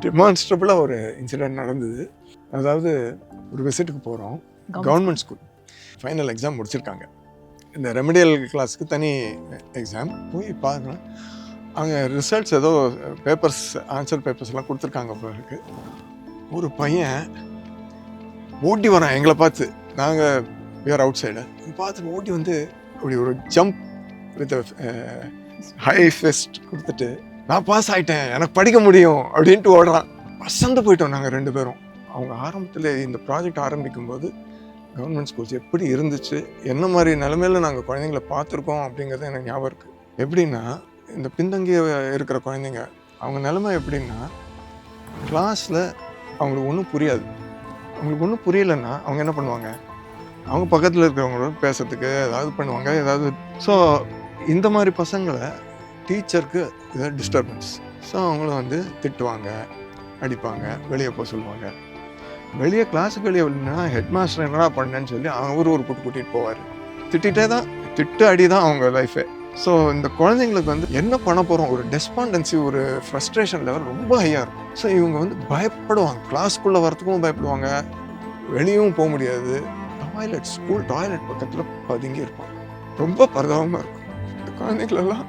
டெமான்ஸ்ட்ரபிளாக ஒரு இன்சிடெண்ட் நடந்தது. அதாவது ஒரு விசிட்டுக்கு போகிறோம், கவர்மெண்ட் ஸ்கூல். ஃபைனல் எக்ஸாம் முடிச்சிருக்காங்க. இந்த ரெமடியல் கிளாஸுக்கு தனி எக்ஸாம். போய் பார்க்குறோம், அங்கே ரிசல்ட்ஸ் ஏதோ பேப்பர்ஸ், ஆன்சர் பேப்பர்ஸ்லாம் கொடுத்துருக்காங்க போல. ஒரு பையன் ஓட்டி வரான் எங்களை பார்த்து. நாங்கள் வேர் அவுட் சைடு பார்த்து ஓட்டி வந்து அப்படி ஒரு ஜம்ப் வித் ஹை ஃபெஸ்ட் கொடுத்துட்டு, நான் பாஸ் ஆகிட்டேன், எனக்கு படிக்க முடியும் அப்படின்ட்டு ஓடுறான். அசந்து போயிட்டோம் நாங்கள் 2 பேரும். அவங்க ஆரம்பத்தில் இந்த ப்ராஜெக்ட் ஆரம்பிக்கும்போது கவர்மெண்ட் ஸ்கூல்ஸ் எப்படி இருந்துச்சு, என்ன மாதிரி நிலைமையில நாங்கள் குழந்தைங்கள பார்த்துருக்கோம் அப்படிங்கிறது எனக்கு ஞாபகம் இருக்குது. எப்படின்னா, இந்த பின்தங்கிய இருக்கிற குழந்தைங்க அவங்க நிலைமை எப்படின்னா, கிளாஸில் அவங்களுக்கு ஒன்றும் புரியாது. அவங்களுக்கு ஒன்றும் புரியலைன்னா அவங்க என்ன பண்ணுவாங்க, அவங்க பக்கத்தில் இருக்கிறவங்களோட பேசுறதுக்கு ஏதாவது பண்ணுவாங்க, ஏதாவது. ஸோ இந்த மாதிரி பசங்களை டீச்சருக்கு ஏதாவது டிஸ்டர்பன்ஸ், ஸோ அவங்களும் வந்து திட்டுவாங்க, அடிப்பாங்க, வெளியே போக சொல்லுவாங்க. வெளியே கிளாஸுக்கு வெளியே இல்லைன்னா ஹெட் மாஸ்டர் என்னடா பண்ணேன்னு சொல்லி அவர் ஒரு கூட்டிகிட்டு போவார். திட்டிகிட்டே தான், திட்டு அடி தான் அவங்க லைஃபே. ஸோ இந்த குழந்தைங்களுக்கு வந்து என்ன பண்ண போகிறோம், ஒரு டெஸ்பாண்டன்சி, ஒரு ஃப்ரஸ்ட்ரேஷன் லெவல் ரொம்ப ஹையாக இருக்கும். ஸோ இவங்க வந்து பயப்படுவாங்க, கிளாஸ்க்குள்ளே வரத்துக்கும் பயப்படுவாங்க, வெளியும் போக முடியாது. டாய்லெட், ஸ்கூல் டாய்லெட் பக்கத்தில் பதுங்கி இருப்பாங்க. ரொம்ப பரிதாபமாக இருக்கும். இந்த குழந்தைங்களெல்லாம்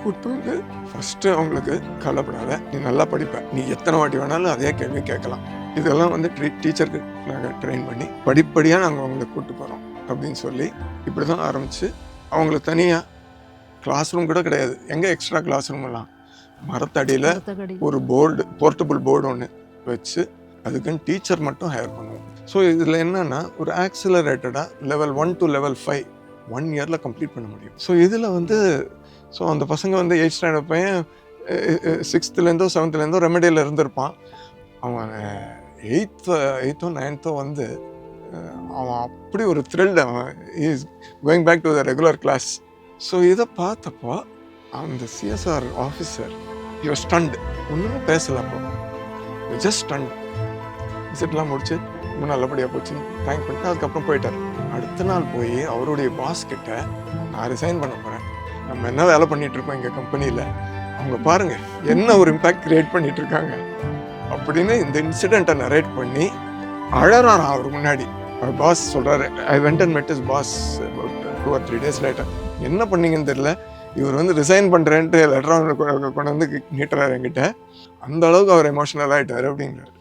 கூப்பிட்டு வந்து ஃபஸ்ட்டு அவங்களுக்கு கவலைப்படாத, நீ நல்லா படிப்ப, நீ எத்தனை வாட்டி வேணாலும் அதே கேள்வி கேட்கலாம். இதெல்லாம் வந்து டீச்சருக்கு நாங்கள் ட்ரெயின் பண்ணி படிப்படியாக நாங்கள் அவங்களை கூப்பிட்டு போகிறோம் அப்படின்னு சொல்லி இப்படி தான் ஆரம்பித்து, அவங்களுக்கு தனியாக கிளாஸ் ரூம் கூட கிடையாது. எங்கே எக்ஸ்ட்ரா கிளாஸ் ரூம் எல்லாம் மரத்தடியில் ஒரு போர்டு, போர்ட்டபிள் போர்டு ஒன்று வச்சு அதுக்குன்னு டீச்சர் மட்டும் ஹையர் பண்ணுவோம். ஸோ இதில் என்னென்னா, ஒரு ஆக்சிலரேட்டடாக லெவல் 1 to level 5 1 இயரில் கம்ப்ளீட் பண்ண முடியும். ஸோ இதில் வந்து ஸோ அந்த பசங்க வந்து 8th ஸ்டாண்டர்ட் பையன் 6th 7th ரெமடியில் இருந்திருப்பான். அவன் 8th 9th வந்து அவன் அப்படி ஒரு த்ரில்டு, அவன் is going back to the regular class. So இதை பார்த்தப்போ அந்த சிஎஸ்ஆர் ஆஃபீஸர் யூ ஸ்டண்ட், ஒன்றுமே பேசலை. அப்போ ஜஸ்ட் ஸ்டண்ட். விசிட்லாம் முடிச்சு ரொம்ப நல்லபடியாக போச்சுன்னு தேங்க் பண்ணிட்டு அதுக்கப்புறம் போயிட்டார். அடுத்த நாள் போய் அவருடைய பாஸ் கிட்ட, நான் ரிசைன் பண்ண போகிறேன், நம்ம என்ன வேலை பண்ணிகிட்ருக்கோம் எங்கள் கம்பெனியில், அவங்க பாருங்கள் என்ன ஒரு இம்பேக்ட் க்ரியேட் பண்ணிகிட்ருக்காங்க அப்படின்னு இந்த இன்சிடெண்ட்டை நரேட் பண்ணி அழறான் அவர் முன்னாடி. அவர் பாஸ் சொல்கிறாரு, I went and met is boss 2 or 3 days later. என்ன பண்ணீங்கன்னு தெரியல, இவர் வந்து ரிசைன் பண்ணுறேன்ட்டு லெட்டர் கொண்டு வந்து நீட்டுறாரு என்கிட்ட. அந்த அளவுக்கு அவர் எமோஷனல் ஆகிட்டார் அப்படிங்கிறார்.